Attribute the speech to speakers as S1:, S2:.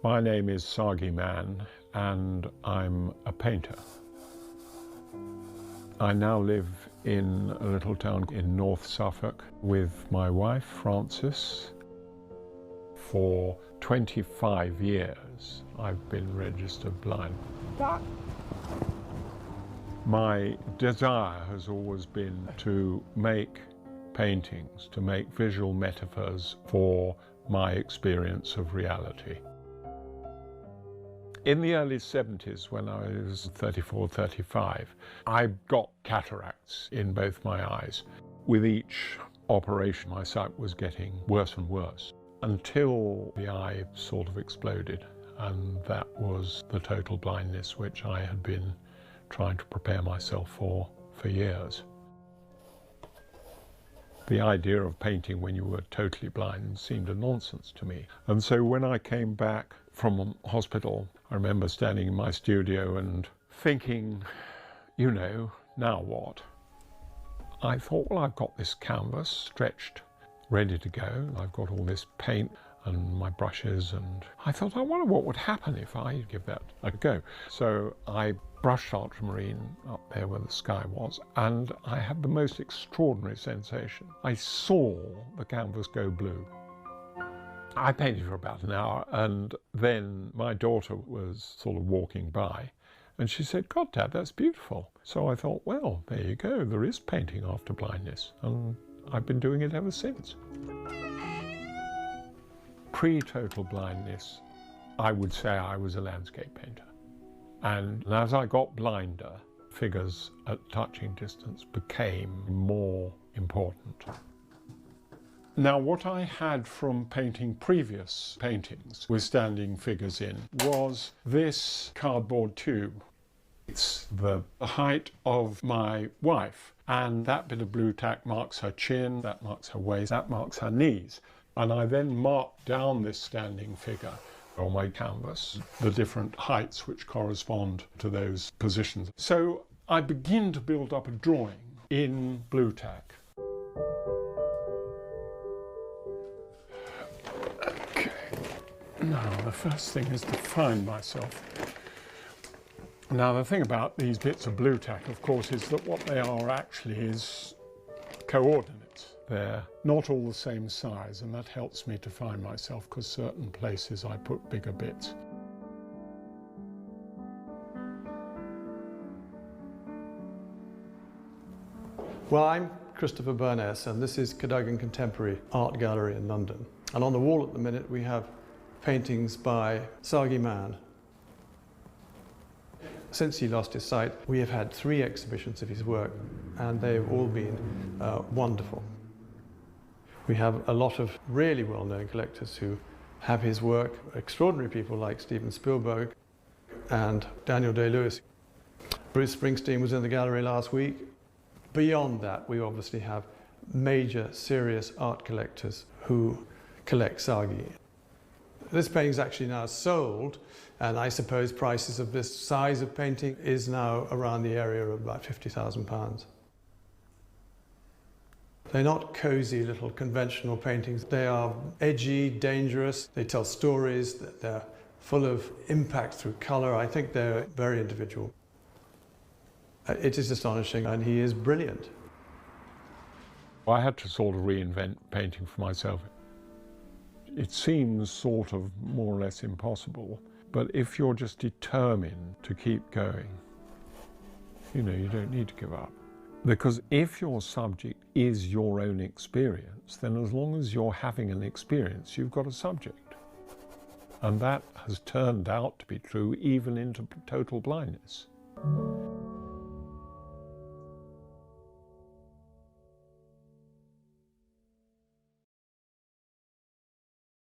S1: My name is Sagi Man and I'm a painter. I now live in a little town in North Suffolk with my wife, Frances. For 25 years, I've been registered blind. My desire has always been to make paintings, to make visual metaphors for my experience of reality. In the early 70s, when I was 34, 35, I got cataracts in both my eyes. With each operation, my sight was getting worse and worse, until the eye sort of exploded, and that was the total blindness which I had been trying to prepare myself for years. The idea of painting when you were totally blind seemed a nonsense to me. And so when I came back from hospital, I remember standing in my studio and thinking, you know, now what? I thought, well, I've got this canvas stretched, ready to go. I've got all this paint and my brushes, and I thought, I wonder what would happen if I give that a go. So I brushed ultramarine up there where the sky was, and I had the most extraordinary sensation. I saw the canvas go blue. I painted for about an hour, and then my daughter was sort of walking by, and she said, God, Dad, that's beautiful. So I thought, well, there you go, there is painting after blindness, and I've been doing it ever since. Pre-total blindness, I would say I was a landscape painter. And as I got blinder, figures at touching distance became more important. Now, what I had from painting previous paintings with standing figures in was this cardboard tube. It's the height of my wife, and that bit of blue tack marks her chin, that marks her waist, that marks her knees. And I then marked down this standing figure on my canvas, the different heights which correspond to those positions. So I begin to build up a drawing in blue tack. Okay, now the first thing is to find myself. Now the thing about these bits of blue tack, of course, is that what they are actually is coordinates. They're not all the same size, and that helps me to find myself, because certain places I put bigger bits.
S2: Well, I'm Christopher Burness, and this is Cadogan Contemporary Art Gallery in London. And on the wall at the minute we have paintings by Sagi Man. Since he lost his sight, we have had 3 exhibitions of his work, and they've all been wonderful. We have a lot of really well-known collectors who have his work, extraordinary people like Steven Spielberg and Daniel Day-Lewis. Bruce Springsteen was in the gallery last week. Beyond that, we obviously have major, serious art collectors who collect Sagi. This painting is actually now sold, and I suppose prices of this size of painting is now around the area of about £50,000. They're not cosy little conventional paintings. They are edgy, dangerous. They tell stories. They're full of impact through colour. I think they're very individual. It is astonishing, and he is brilliant.
S1: I had to sort of reinvent painting for myself. It seems sort of more or less impossible, but if you're just determined to keep going, you know, you don't need to give up. Because if your subject is your own experience, then as long as you're having an experience, you've got a subject. And that has turned out to be true even into total blindness.